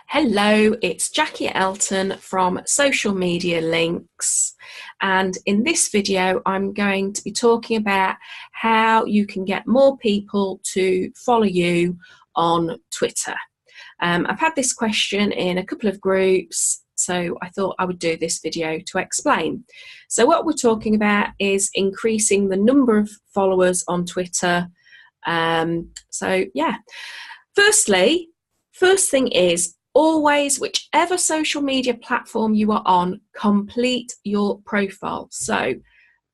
Hello, it's Jackie Elton from Social Media Links, and in this video I'm going to be talking about how you can get more people to follow you on Twitter. I've had this question in a couple of groups, so I thought I would do this video to explain. So what we're talking about is increasing the number of followers on Twitter. First thing is, always, whichever social media platform you are on, complete your profile. So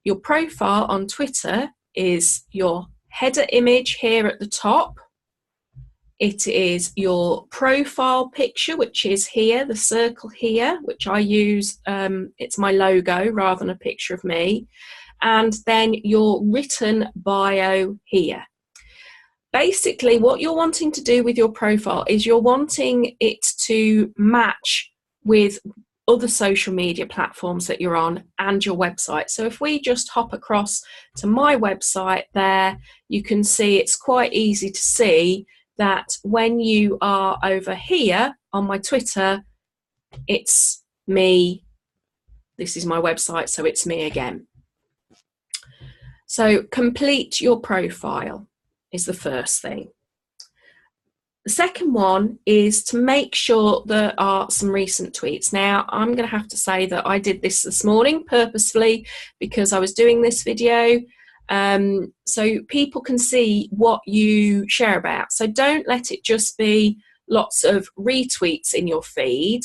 your profile on Twitter is your header image here at the top. It is your profile picture, which is here, the circle here, which I use, it's my logo rather than a picture of me. And then your written bio here. Basically, what you're wanting to do with your profile is you're wanting it to match with other social media platforms that you're on and your website. So if we just hop across to my website there, you can see it's quite easy to see that when you are over here on my Twitter, it's me. This is my website, so it's me again. So complete your profile is the first thing. The second one is to make sure there are some recent tweets. Now, I'm going to have to say that I did this morning purposefully because I was doing this video, so people can see what you share about. So don't let it just be lots of retweets in your feed,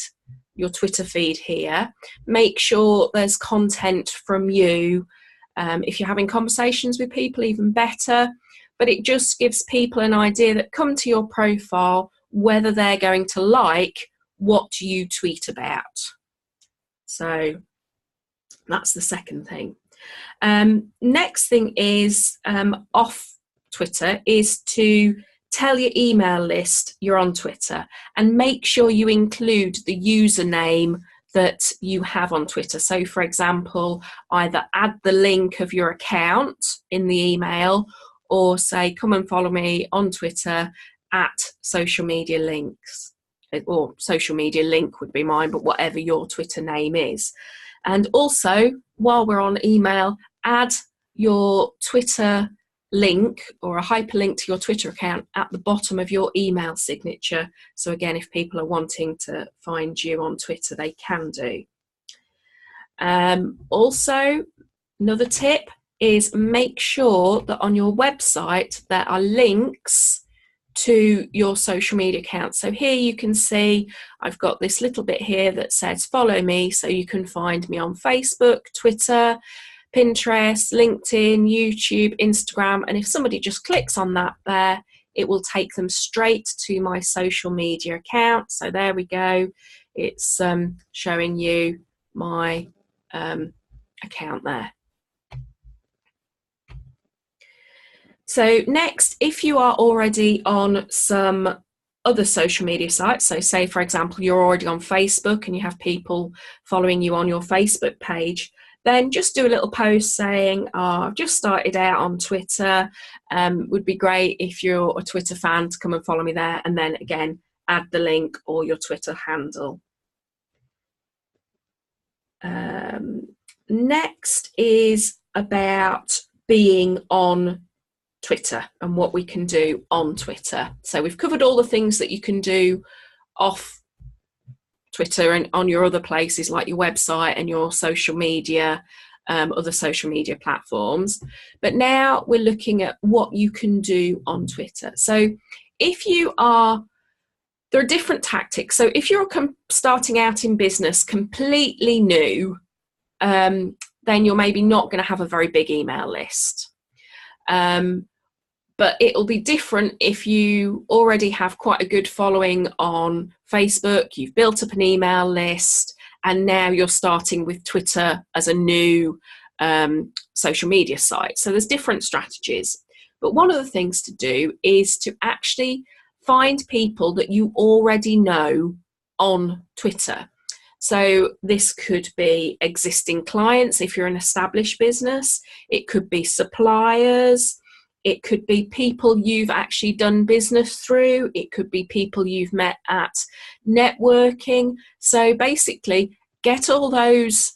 your Twitter feed here. Make sure there's content from you. If you're having conversations with people, even better. But it just gives people an idea that come to your profile whether they're going to like what you tweet about. So that's the second thing. Next thing is off Twitter is to tell your email list you're on Twitter and make sure you include the username that you have on Twitter. So for example, either add the link of your account in the email or say, come and follow me on Twitter at Social Media Links, or Social Media Link would be mine, but whatever your Twitter name is. And also, while we're on email, add your Twitter link or a hyperlink to your Twitter account at the bottom of your email signature. So again, if people are wanting to find you on Twitter, they can do. Also, another tip is make sure that on your website there are links to your social media accounts. So here you can see I've got this little bit here that says follow me, so you can find me on Facebook, Twitter, Pinterest, LinkedIn, YouTube, Instagram, and if somebody just clicks on that there, it will take them straight to my social media account. So there we go, it's showing you my account there. So next, if you are already on some other social media sites, so say for example you're already on Facebook and you have people following you on your Facebook page, then just do a little post saying, oh, I've just started out on Twitter, would be great if you're a Twitter fan to come and follow me there, and then again add the link or your Twitter handle. Next is about being on Twitter and what we can do on Twitter. So we've covered all the things that you can do off Twitter and on your other places like your website and your social media, other social media platforms. But now we're looking at what you can do on Twitter. So if you are, there are different tactics. So if you're starting out in business completely new, then you're maybe not going to have a very big email list. But it'll be different if you already have quite a good following on Facebook, you've built up an email list, and now you're starting with Twitter as a new social media site. So there's different strategies. But one of the things to do is to actually find people that you already know on Twitter. So this could be existing clients if you're an established business. It could be suppliers. It could be people you've actually done business through. It could be people you've met at networking. So basically, get all those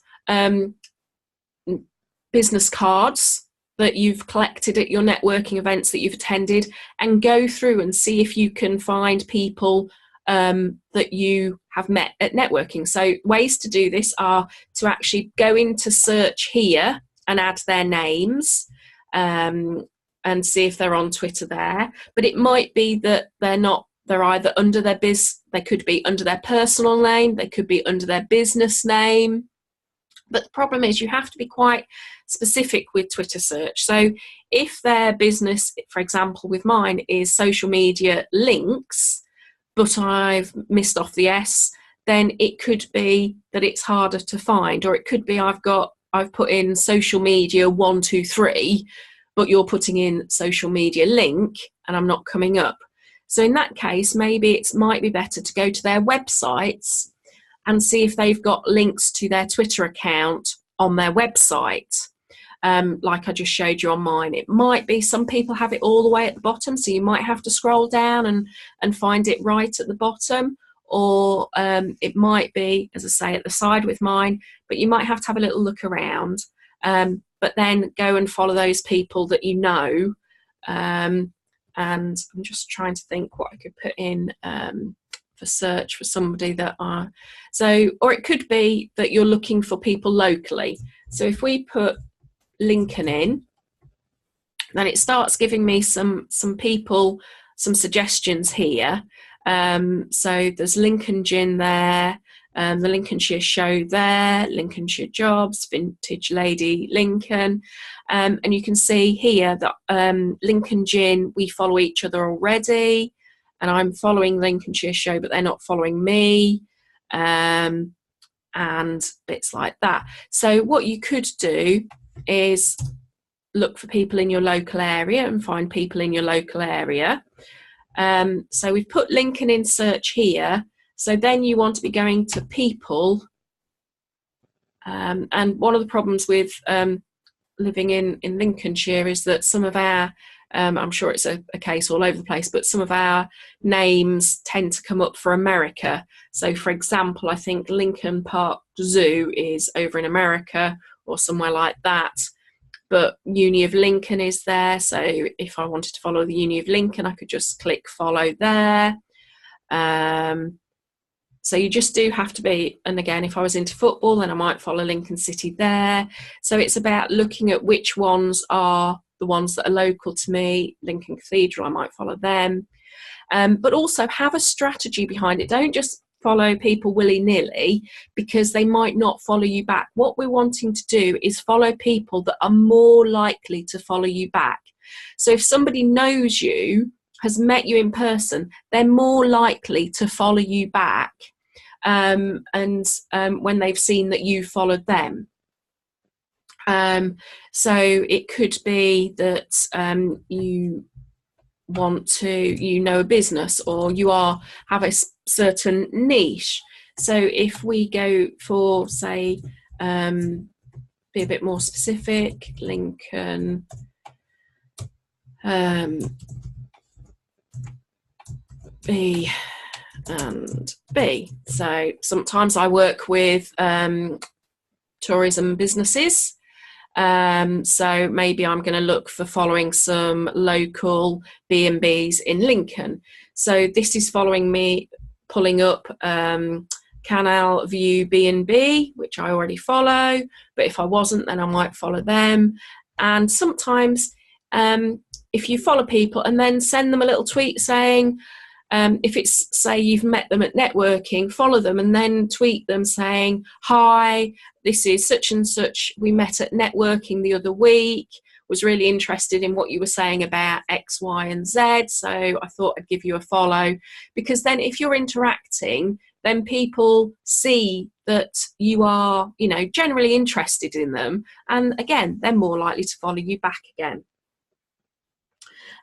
business cards that you've collected at your networking events that you've attended, and go through and see if you can find people that you have met at networking. So ways to do this are to actually go into search here and add their names, and see if they're on Twitter there. But it might be that they're not. They're either under their they could be under their personal name, they could be under their business name. But the problem is you have to be quite specific with Twitter search. So if their business, for example, with mine, is social media links, but I've missed off the S, then it could be that it's harder to find. Or it could be I've put in social media 123, but you're putting in social media link and I'm not coming up. So in that case, maybe it might be better to go to their websites and see if they've got links to their Twitter account on their website. Like I just showed you on mine. It might be some people have it all the way at the bottom, so you might have to scroll down and find it right at the bottom. Or it might be, as I say, at the side with mine, but you might have to have a little look around. But then go and follow those people that you know. And I'm just trying to think what I could put in for search for somebody that are or it could be that you're looking for people locally. So if we put Lincoln in, then it starts giving me some people, some suggestions here. So there's Lincoln Gin there, the Lincolnshire Show there, Lincolnshire Jobs, Vintage Lady Lincoln, and you can see here that Lincoln Gin, we follow each other already, and I'm following Lincolnshire Show, but they're not following me, and bits like that. So what you could do is look for people in your local area and find people in your local area. So we've put Lincoln in search here. So then you want to be going to people. And one of the problems with living in Lincolnshire is that some of our, I'm sure it's a case all over the place, but some of our names tend to come up for America. So for example, I think Lincoln Park Zoo is over in America or somewhere like that. But Uni of Lincoln is there. So if I wanted to follow the Uni of Lincoln, I could just click follow there. So you just do have to be, and again, if I was into football, then I might follow Lincoln City there. So it's about looking at which ones are the ones that are local to me. Lincoln Cathedral, I might follow them. But also have a strategy behind it. Don't just follow people willy-nilly because they might not follow you back. What we're wanting to do is follow people that are more likely to follow you back. So if somebody knows you, has met you in person, they're more likely to follow you back and when they've seen that you followed them. So it could be that you want to, a business, or you have a certain niche. So if we go for, say, be a bit more specific, Lincoln B and B. So sometimes I work with tourism businesses. So maybe I'm going to look for following some local B&Bs in Lincoln. So this is following me, pulling up Canal View B&B, which I already follow. But if I wasn't, then I might follow them. And sometimes if you follow people and then send them a little tweet saying, if it's, say, you've met them at networking, follow them and then tweet them saying, hi, this is such and such, we met at networking the other week, was really interested in what you were saying about X, Y, and Z, so I thought I'd give you a follow. Because then if you're interacting, then people see that you are, generally interested in them. And again, they're more likely to follow you back again.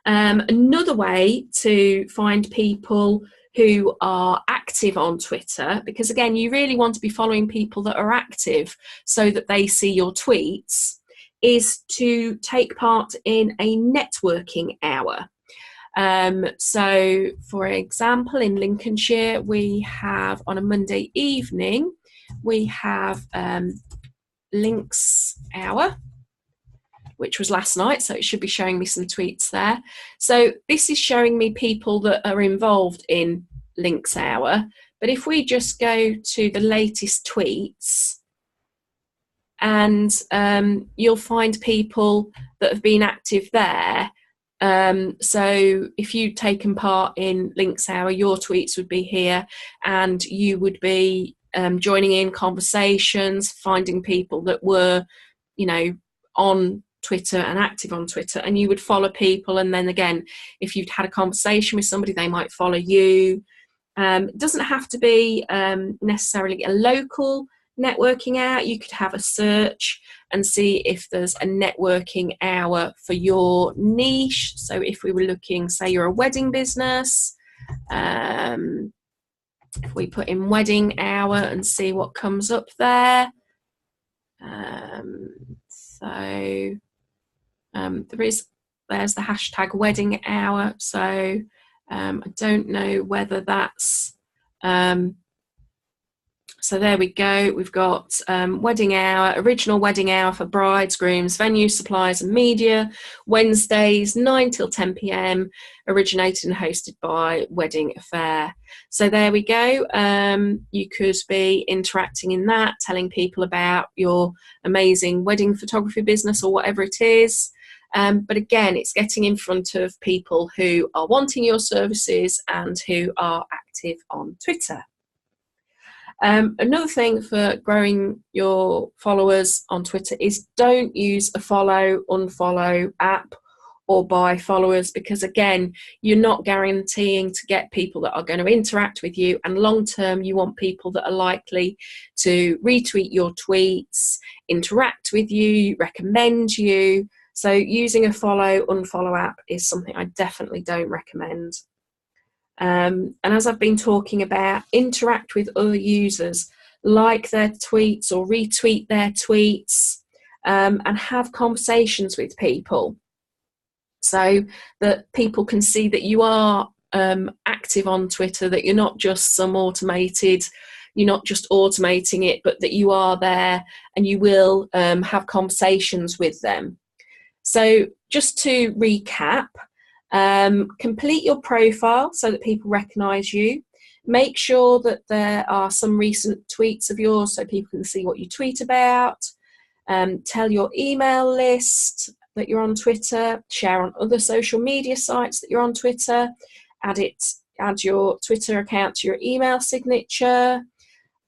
Another way to find people who are active on Twitter, because again, you really want to be following people that are active so that they see your tweets, is to take part in a networking hour. So, for example, in Lincolnshire, we have on a Monday evening, we have Links Hour, which was last night, so it should be showing me some tweets there. So this is showing me people that are involved in Links Hour. But if we just go to the latest tweets, and you'll find people that have been active there. So if you'd taken part in Links Hour, your tweets would be here, and you would be joining in conversations, finding people that were, on Twitter and active on Twitter, and you would follow people. And then again, if you'd had a conversation with somebody, they might follow you. It doesn't have to be necessarily a local networking hour. You could have a search and see if there's a networking hour for your niche. So if we were looking, say you're a wedding business, if we put in wedding hour and see what comes up there. There's the hashtag wedding hour. So I don't know whether that's so there we go. We've got wedding hour, original wedding hour for brides, grooms, venue, suppliers and media, Wednesdays 9 till 10 p.m, originated and hosted by Wedding Affair. So there we go. You could be interacting in that, telling people about your amazing wedding photography business or whatever it is. But again, it's getting in front of people who are wanting your services and who are active on Twitter. Another thing for growing your followers on Twitter is don't use a follow, unfollow app or buy followers, because again, you're not guaranteeing to get people that are going to interact with you, and long term you want people that are likely to retweet your tweets, interact with you, recommend you. So using a follow, unfollow app is something I definitely don't recommend. And as I've been talking about, interact with other users, like their tweets or retweet their tweets, and have conversations with people so that people can see that you are active on Twitter, that you're not just you're not just automating it, but that you are there and you will have conversations with them. So just to recap, complete your profile so that people recognize you. Make sure that there are some recent tweets of yours so people can see what you tweet about. Tell your email list that you're on Twitter. Share on other social media sites that you're on Twitter. Add your Twitter account to your email signature.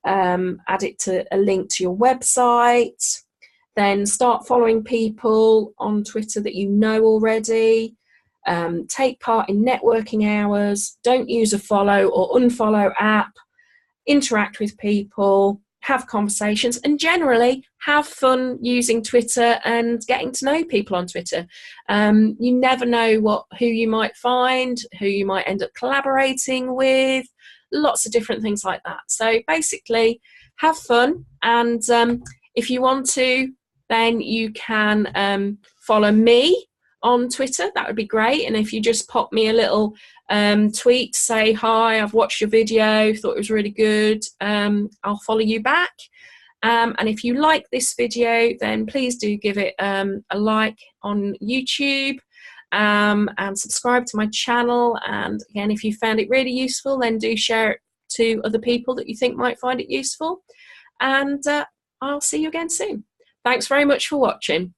Add it to a link to your website. Then start following people on Twitter that you know already. Take part in networking hours. Don't use a follow or unfollow app. Interact with people, have conversations, and generally have fun using Twitter and getting to know people on Twitter. You never know who you might find, who you might end up collaborating with, lots of different things like that. So basically, have fun, and if you want to, then you can follow me on Twitter. That would be great. And if you just pop me a little tweet, say, hi, I've watched your video, thought it was really good, I'll follow you back. And if you like this video, then please do give it a like on YouTube, and subscribe to my channel. And again, if you found it really useful, then do share it to other people that you think might find it useful. And I'll see you again soon. Thanks very much for watching.